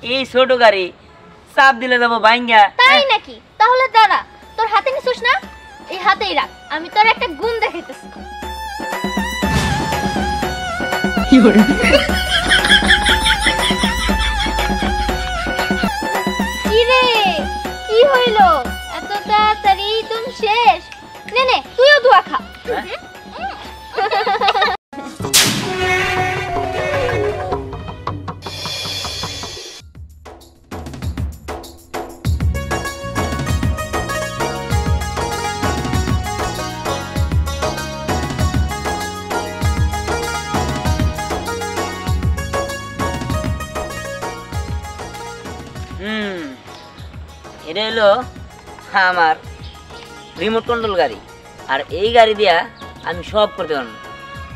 এই ছোট গাড়ি চাপ দিলে যাবো ভাঙ্গা। তাই নাকি? তাহলে দাঁড়া, তোর হাতে নিছিস না, এই হাতেই রাখ, আমি তোর একটা গুণ দেখাইতেছি। কি রে, কি হইল? এত তাড়াতাড়ি তুমি শেষ? নে নে, তুইও দোয়া খা। এটা হলো আমার রিমোট কন্ট্রোল গাড়ি, আর এই গাড়ি দিয়া আমি সব করতে পারবো।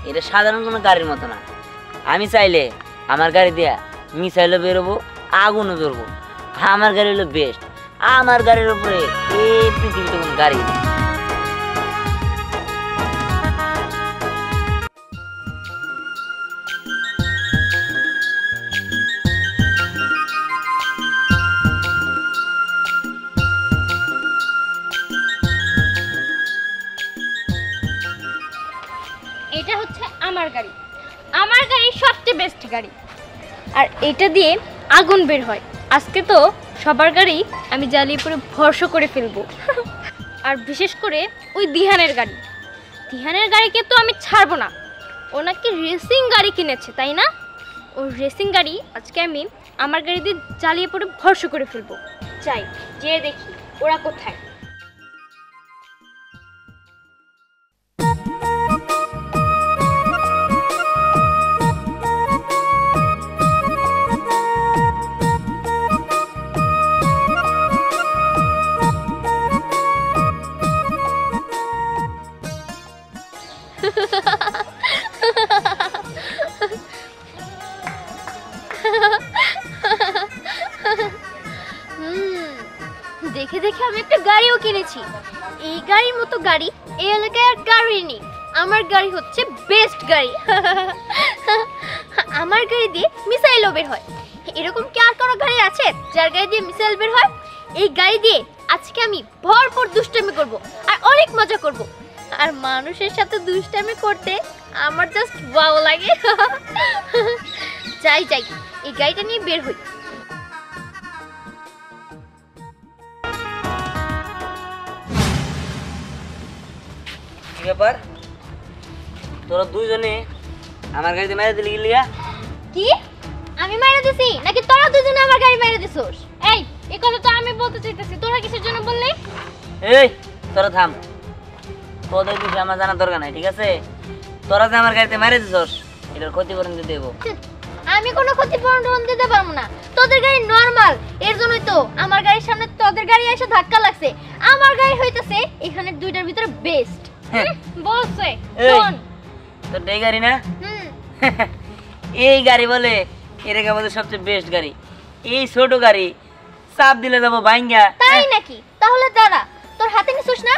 এটা সাধারণ কোনো গাড়ির মতো না। আমি চাইলে আমার গাড়ি দিয়া মিসাইলও বেরোবো, আগুনও ধরবো। আমার গাড়ি হলো বেস্ট। আমার গাড়ির উপরে এই পৃথিবীতে কোনো গাড়ি নেই। এটা হচ্ছে আমার গাড়ি, আমার গাড়ি সবচেয়ে বেস্ট গাড়ি, আর এটা দিয়ে আগুন বের হয়। আজকে তো সবার গাড়ি আমি জ্বালিয়ে পুরো ভর্ষ করে ফেলবো। আর বিশেষ করে ওই দিহানের গাড়ি, দিহানের গাড়িকে তো আমি ছাড়বো না। ও নাকি রেসিং গাড়ি কিনেছে, তাই না? ওই রেসিং গাড়ি আজকে আমি আমার গাড়ি দিয়ে জ্বালিয়ে পুরো ভর্ষ করে ফেলবো। চাই যেয়ে দেখি ওরা কোথায়। দেখে দেখে আমি একটা গাড়িও কিনেছি। এই গাড়ির মতো গাড়ি এই এলাকায় আর গাড়ি নেই। আমার গাড়ি হচ্ছে বেস্ট গাড়ি। আমার গাড়ি দিয়ে মিসাইলও বের হয়। এরকম কি আর কোনো গাড়ি আছে যার গাড়ি দিয়ে মিসাইল বের হয়? এই গাড়ি দিয়ে আজকে আমি ভরপুর দুষ্টামি করব আর অনেক মজা করব। আর মানুষের সাথে দুষ্টামি করতে আমার জাস্ট ওয়াও লাগে। যাই যাই, এই গাড়িটা নিয়ে বের হই। কি ব্যাপার, তোরা দুইজনে আমার গাড়িতে মেরে দিলি গিলিয়া? কি আমি মাইরা দিছি নাকি তোরা দুজনে আমার গাড়ি মাইরা দিছস? এই কথা তো আমি বলতে চাইতেছি, তোরা কিসের জন্য বললি? এই তোরা থাম, তোদের কিছু আমার জানার দরকার নাই, ঠিক আছে? তোরা যে আমার গাড়িতে মেরে দিছস এটার ক্ষতিপূরণ দিতে দেবো। আমি কোনো ক্ষতিপূরণ দিতে পারবো না, তোদের গাড়ি নরমাল, এর জন্যই তো আমার গাড়ির সামনে তোদের গাড়ি এসে ধাক্কা লাগছে। আমার গাড়ি হইতাছে এখানে দুইটার ভিতরে বেস্ট। বলছে শোন, তোর এই গাড়ি না? এই গাড়ি বলে এটাকে আমাদের সবচেয়ে বেস্ট গাড়ি। এই ছোট গাড়ি চাপ দিলে যাবো ভাঙ্গা। তাই নাকি? তাহলে দাঁড়া, তোর হাতে নিছিস না,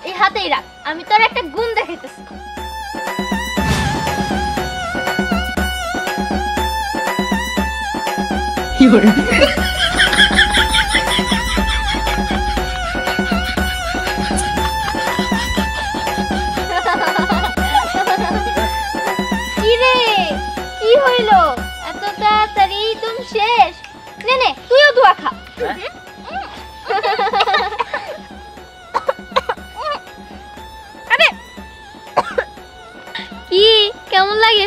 এই হাতেই রাখ, আমি তোর একটা গুণ দেখাইতেছি। কি রে, কি হইল? এত তাড়াতাড়ি তুমি শেষ? নে নে, তুইও দোয়া খা। আরে কি কেমন লাগে?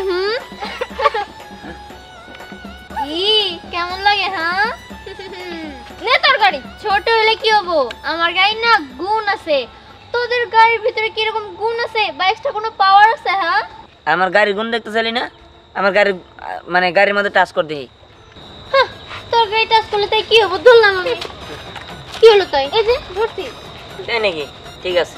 কি কেমন লাগে? হ্যাঁ, নে তোর গাড়ি। ছোট হলে কি হবো, আমার গাড়ি না গুণ আছে। তোদের গাড়ির ভিতরে কি রকম গুণ আছে বা এক্সট্রা কোনো পাওয়ার আছে? হ্যাঁ, আমার গাড়ির গুণ দেখতে চাইলি না? আমার গাড়ি মানে গাড়ির মধ্যে টাচ করে দিই। তোর গাড়ি টাচ করলে তাই কি হবো? ধরলাম আমি। কি হলো তাই? এই যে ধরছি। তাই নাকি? ঠিক আছে।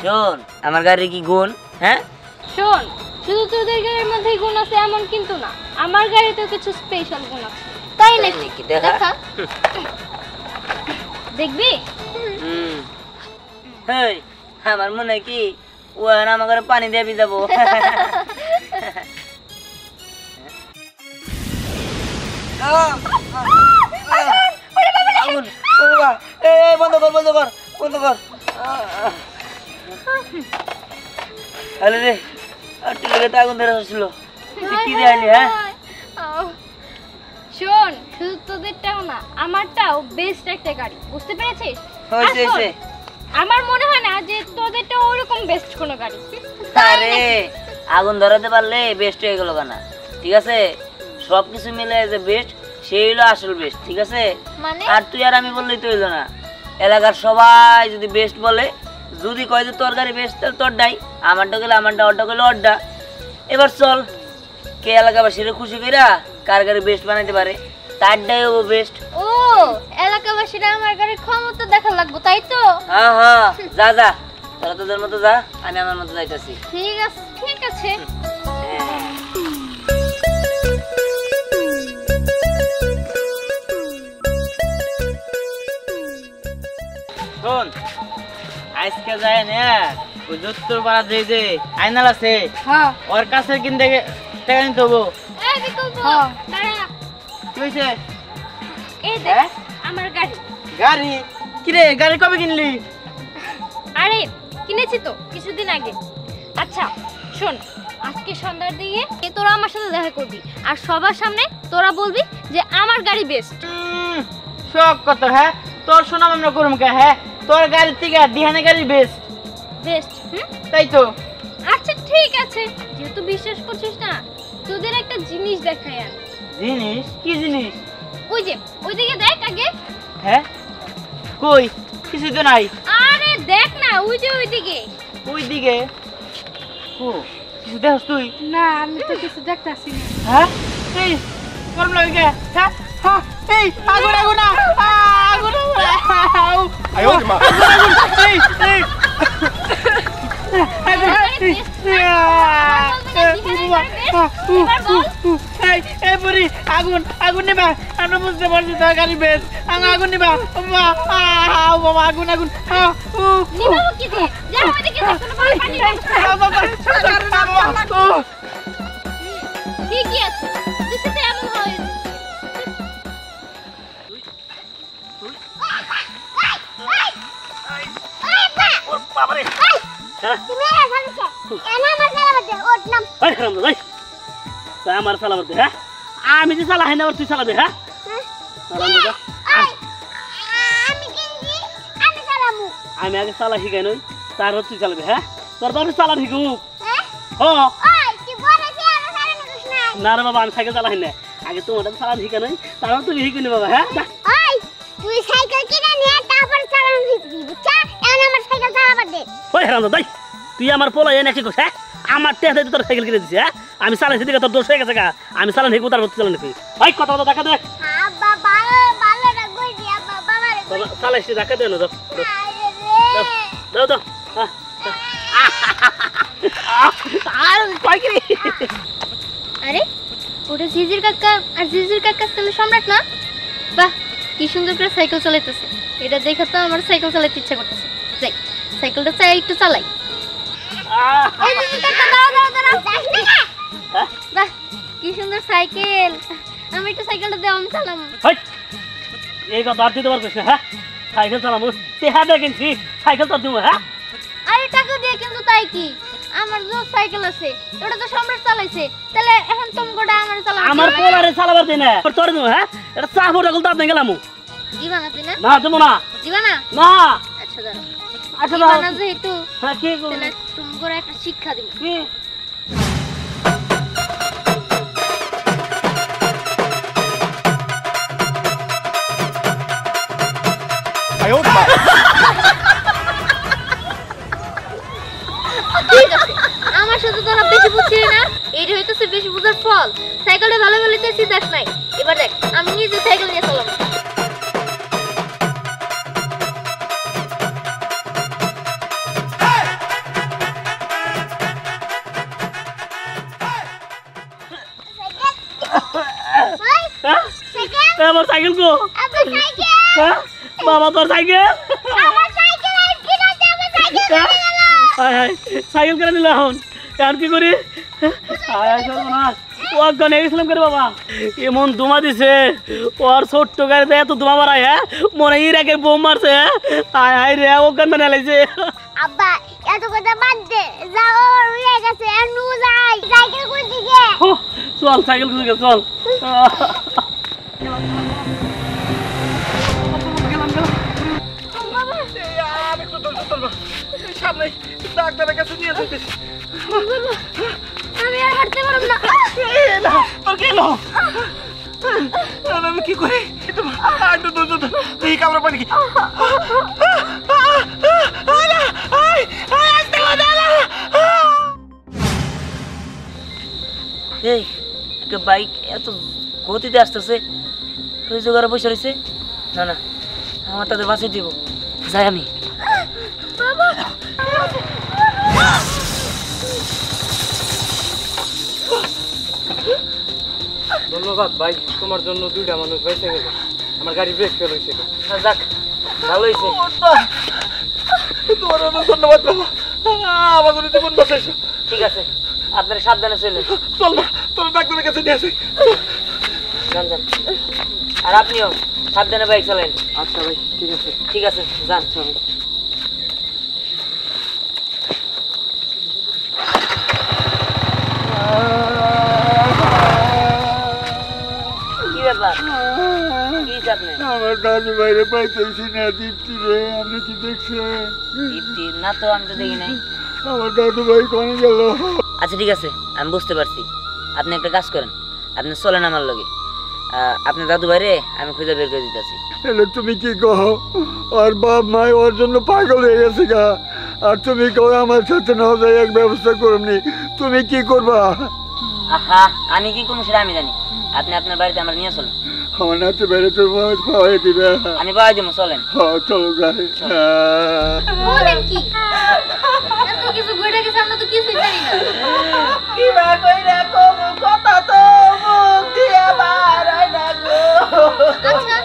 শোন, আমার গাড়ির কি গুণ? হ্যাঁ শোন, শুধু তোদের গাড়ির মধ্যেই গুণ আছে এমন কিন্তু না, আমার গাড়িতেও কিছু স্পেশাল গুণ আছে। তাই নাকি কি দেখা দেখা দেখবি হেই আমার মনে হয় কি ও আর আমাকে পানি দিয়ে ভিজাবো আগুন, ও বাবা, এই বন্ধ কর বন্ধ কর বন্ধ কর আরে রে টিলে তো আগুন ধরে আসছিল কি দেয়নি হ্যাঁ শোন শুধু তোদেরটাও না আমারটাও বেস্ট একটা গাড়ি বুঝতে পেরেছিস হয়েছে হয়েছে আমার মনে হয় না যে তোদেরটা ওরকম বেস্ট কোনো গাড়ি আরে আগুন ধরাতে পারলে বেস্ট হয়ে গেল কেন ঠিক আছে সবকিছু মিলে যে বেস্ট সেই হলো আসল বেস্ট ঠিক আছে মানে আর তুই আর আমি বললেই তো হইলো না এলাকার সবাই যদি বেস্ট বলে যদি কয় যে তোর গাড়ি বেস্ট তাহলে তোরটাই আমারটা গেলে আমারটা ওরটা গেলে ওরটা এবার চল কে এলাকাবাসীরা খুশি কইরা কার গাড়ি বেস্ট বানাইতে পারে তারটাই ও বেস্ট ও এলাকাবাসীরা আমার গাড়ির ক্ষমতা দেখা লাগবো তাই তো হ্যাঁ হ্যাঁ যা যা তোরা তোদের মতো যা আমি আমার মতো যাইতাছি ঠিক আছে শোন আজকে যায় না ওই যত্তর পাড়া যে আইনাল আছে হ্যাঁ ওর কাছে কিনতে টাকা নিতে হবো এই বিকল্প দাঁড়া কি হয়েছে এই দেখ আমার গাড়ি গাড়ি কিরে গাড়ি কবে কিনলি আরে কিনেছি তো কিছুদিন আগে আচ্ছা শোন আজকে সন্ধ্যার দিকে তোরা আমার সাথে দেখা করবি আর সবার সামনে তোরা বলবি যে আমার গাড়ি বেস্ট শখ কত হ্যাঁ তোর সুনাম আমরা করুম কে হ্যাঁ তোর গাড়ি থেকে দিহানে গাড়ি বেস্ট বেস্ট তাই তো আচ্ছা ঠিক আছে যেহেতু বিশ্বাস করছিস না তোদের একটা জিনিস দেখাই আর জিনিস কি জিনিস ওই যে ওইদিকে দেখ আগে হ্যাঁ কই কিছু তো নাই আরে দেখ না ওই যে ওইদিকে ওই দিকে ও কিছু দেখছ তুই না আমি তো কিছু দেখতাছি না হ্যাঁ এই গরম লাগে কে হ্যাঁ হ্যাঁ এই আগুন আগুন না আগুন আয় ওরে মা এই এই এই বুড়ি আগুন আগুন নিবা আমরা বুঝতে পারছি তো গাড়ি বেশ আগুন নিবা বাবা আগুন আগুন নিবাবো কি দে যা ওইদিকে দেখ কোনো পানি নাই ঠিকই আছে দিশতে এমন হয় বাবারে তুমি এখানে কেন আমার চালাবে দে ওর নাম ওই হারাম ভাই তা আমার চালাবে হ্যাঁ আমি যে চালাই না তুই চালাবে হ্যাঁ হারাম দাদা আমি কিনছি আমি চালামু আমি আগে চালা শিখাই নই তারপর তুই চালাবে হ্যাঁ তোর বাবা চালা শিখু হ্যাঁ ও ওই তুই বলেছিস আমি চালানো করিস না না রে বাবা আমি সাইকেল চালাই না আগে তোমার চালা শিখা নই তারপর তুই শিখুনি বাবা হ্যাঁ ওই তুই সাইকেল কিনে নিয়ে তারপর চালানো শিখবি বুঝছা এখন আমার সাইকেল চালাবার দে ওই হারাম দাদা তুই আমার পোলা এনে কি করছিস হ্যাঁ আমার টেহাতে তোর সাইকেল কিনে দিছিস হ্যাঁ আমি চালাইছি দিকে তোর দোষ হয়ে গেছে গা আমি চালান শিখবো তারপর তুই চালান শিখবি ওই কথা কথা দেখা দেখ আব্বা ভালো ভালো রাখবি দিয়া বাবা রে বাবা চালাইছি দেখা দে না দাও দাও দাও আর কই কি আরে ওটা জিজির কাকা আর জিজির কাকা তাহলে সম্রাট না বাহ কি সুন্দর করে সাইকেল চালাইতেছে এটা দেখে তো আমার সাইকেল চালাতে ইচ্ছা করতেছে যাই সাইকেলটা চাই একটু চালাই এই জিজির কাকা দাও বাহ কি সুন্দর সাইকেল আমি একটু সাইকেলটা দাও আমি চালাম হই এই কথা আর দিতে পারছিস না হ্যাঁ সাইকেল চালাবো টেহা দে কিনছি সাইকেল তো দিব হ্যাঁ আরে টাকা দিয়ে কিন্তু তাই কি আমার যে সাইকেল আছে ওটা তো সম্রাট চালাইছে তাহলে এখন তুমি গোটা আমার চালাও আমার পোলারে চালাবার দে না তোর দিব হ্যাঁ এটা চা ফটো গল তো আপনি গেলাম দিবা না তুই না না দেবো না দিবা না না আচ্ছা দাঁড়াও আচ্ছা দিবা দাও না যেহেতু হ্যাঁ কি করব তাহলে তুমি গোটা একটা শিক্ষা দিবা কি আয় ওরে মা ঠিক আছে আমার সাথে তোরা বেশি বুঝছিস না এইটা হইতেছে বেশি বুঝার ফল সাইকেলটা ভালো ভালো চাইছি দেখ নাই এবার দেখ আমি নিজে সাইকেল নিয়ে চালাবো সাইকেল সাইকেল কো আব্বা সাইকেল হ্যাঁ বাবা তোর সাইকেল আমার সাইকেল আজকে রাতে আমার সাইকেল চলে গেল হায় হায় সাইকেল কেন নিল এখন এখন কি করি হায় হায় সর্বনাশ অজ্ঞান হয়ে গেছিলাম করে বাবা এমন ধোঁয়া দিছে ওর ছোট্ট গাড়িতে এত ধোঁয়া মারায় হ্যাঁ মনে ইরাকের বোম মারছে হ্যাঁ হায় হায় রে অজ্ঞান মানে লাইছে আব্বা এত কথা বাদ দে যাও উড়ে গেছে আর নু যাই সাইকেল কোন দিকে চল সাইকেল খুঁজে চল সামনে ডাক্তারের কাছে নিয়ে যেতেছি আমি আর হাঁটতে পারব না তোর কি হলো আমি কি করি এই কামড়া পানি কি এই একটা বাইক এত গতিতে আসতেছে ওই জোগাড়ে বসে রয়েছে না না আমার তাদের বাঁচিয়ে দিব যাই আমি ধন্যবাদ ভাই তোমার জন্য দুইটা মানুষ বেঁচে গেল আমার গাড়ি ব্রেক ফেল হয়েছিল যাক ভালো হয়েছে তোমার অনেক ধন্যবাদ বাবা আমার জন্য জীবন বাঁচাইছো ঠিক আছে আপনারা সাবধানে চলুন চল না তোর ডাক্তারের কাছে নিয়ে আসি যান যান আর আপনিও সাবধানে বাইক চালান আচ্ছা ভাই ঠিক আছে ঠিক আছে যান সবাই কি ব্যাপার কি চাপনে আমার দাদু বাইরে পাইতেছি না দীপ্তি রে আপনি কি দেখছেন দীপ্তি না তো আমি তো দেখি নাই আমার দাদু ভাই কোনে গেল আচ্ছা ঠিক আছে আমি বুঝতে পারছি আপনি একটা কাজ করেন আপনি চলেন আমার লগে আপনার দাদু ভাইরে আমি খুঁজে বের করে দিতেছি এলে তুমি কি কहो আর বাপ মাই ওর জন্য পাগল হয়ে গেছে গা আর তুমি কও আমার সাথে না যায় এক ব্যবস্থা করবনি তুমি কি করবা আহা আমি কি করবো সেটা আমি জানি আপনি আপনার বাড়িতে আমার নিয়ে চলেন আমার নাতে বাইরে তোর পাওয়াই দিবে আমি পাওয়াই দিব চলেন হ্যাঁ চলো যাই বলেন কি এত কিছু ঘটে গেছে আমরা তো কিছুই জানি না কি বা কইরা কম কথা তো মুখ দিয়া বাড়াই না গো আচ্ছা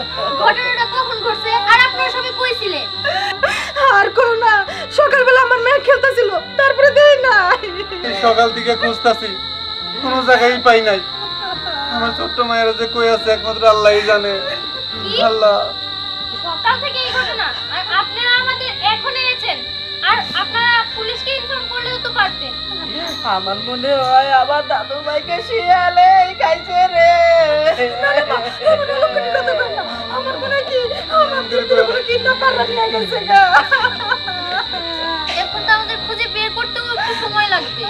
ঘটনাটা কখন ঘটছে আর আপনারা সবাই কইছিলেন আর কো না সকালবেলা আমার মেয়ে খেলতেছিল তারপরে দেই নাই সকাল থেকে খুঁজতাছি কোনো জায়গায় পাই নাই আমার ছোট্ট মায়েরা যে কই আছে একমাত্র আল্লাহই জানে কি আল্লাহ সকাল থেকে এই ঘটনা আর আপনারা আমাদের এখন এনেছেন আর আপনারা পুলিশকে ইনফর্ম করলেও তো পারতেন আমার মনে হয় আবার দাদু ভাইকে শিয়ালে খাইছে রে আমার মনে হয় কি আমার কিডন্যাপাররা নিয়ে গেছে গা এখন তো আমাদের খুঁজে বের করতেও একটু সময় লাগবে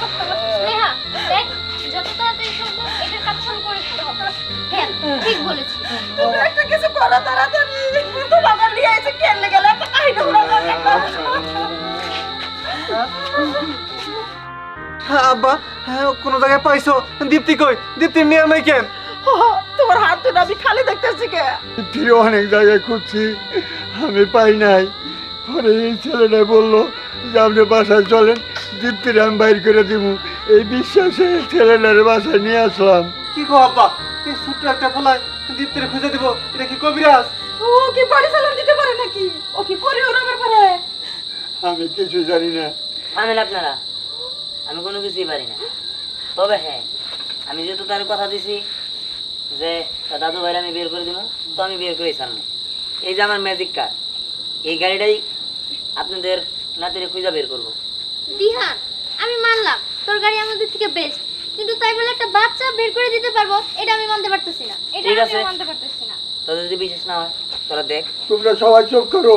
স্নেহা দেখ যত তাড়াতাড়ি সম্ভব এটার কাজ শুরু করে দিতে হবে হ্যাঁ ঠিক বলেছি তুমি একটা কিছু করো তাড়াতাড়ি তোমাকে নিয়ে এসে খেললে গেলে একটা কাহিনী শোনাবো আব্বা কোনো জায়গায় পাইছো দীপ্তি কই দীপ্তি নিয়ে নাই কেন তোমার হাত ধরে আমি খালি দেখতেছি কে দীপ্তি অনেক জায়গায় খুঁজছি আমি পাই নাই পরে এই ছেলেটা বললো যে আপনি বাসায় চলেন দীপ্তির আমি বাইর করে দিব এই বিশ্বাসে ছেলেটার বাসায় নিয়ে আসলাম কি গো আব্বা এই ছোট্ট একটা পোলায় দীপ্তিরে খুঁজে দিব এটা কি কবিরাজ ও কি বাড়ি চালান দিতে পারে নাকি ও কি করে ওর আমার পারে আমি কিছু জানি না থামেন আপনারা আমি কোনো কিছুই পারি না তবে হ্যাঁ আমি যেহেতু তার কথা দিছি যে তার দাদু ভাইরা আমি বের করে দিব তো আমি বের করেই ছাড়বো এই যে আমার ম্যাজিক কার এই গাড়িটাই আপনাদের নাতিরে খুঁজে বের করবো দিহান আমি মানলাম তোর গাড়ি আমাদের থেকে বেস্ট কিন্তু তাই বলে একটা বাচ্চা বের করে দিতে পারবো এটা আমি মানতে পারতেছি না এটা ঠিক আমি আছে। মানতে পারতেছি না তোদের যদি বিশেষ না হয় তোরা দেখ তোমরা সবাই চোখ করো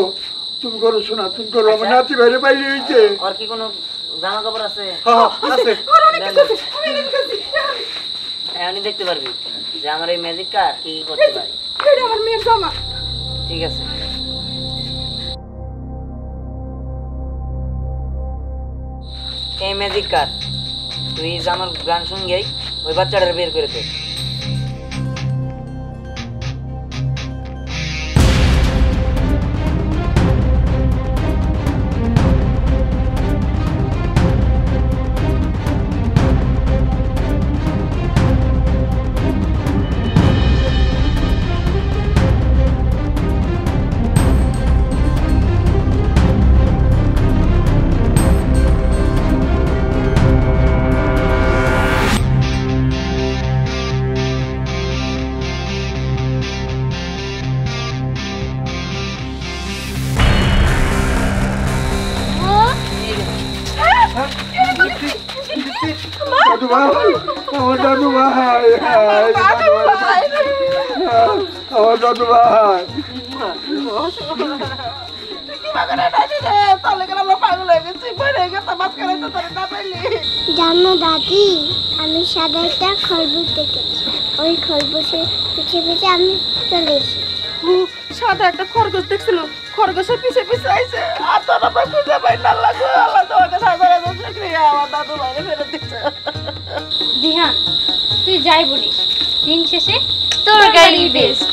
তুমি করো শোনা তুমি করো আমার নাতি বাইরে বাইরে হয়েছে ওর কি কোনো জামা কাপড় আছে আছে এমনি দেখতে পারবি যে আমার এই ম্যাজিক কার কি কি করতে পারি এটা আমার মেয়ের জামা ঠিক আছে এই ম্যাজিক কার তুই যে আমার গান শুনগেই ওই বাচ্চাটার বের করে দে দাদু ভাই আমার দাদু ভাই আমার দাদু ভাই জানো দাদি, আমি সাদা একটা খরগোশ দেখেছি। ওই খরগোশের পিছে পিছে আমি চলে এসেছি। সাদা একটা খরগোশ দেখছিল, খরগোশের পিছে পিছে আইছে আর তোর আবার খুঁজে পাই না। লাগো আল্লাহ তোমার কাছে হাজার হাজার শুকরিয়া, আমার দাদু ভাইরে ফেরত দিচ্ছে। দিহান তুই যাই বলিস, দিন শেষে তোর গাড়ি বেস্ট।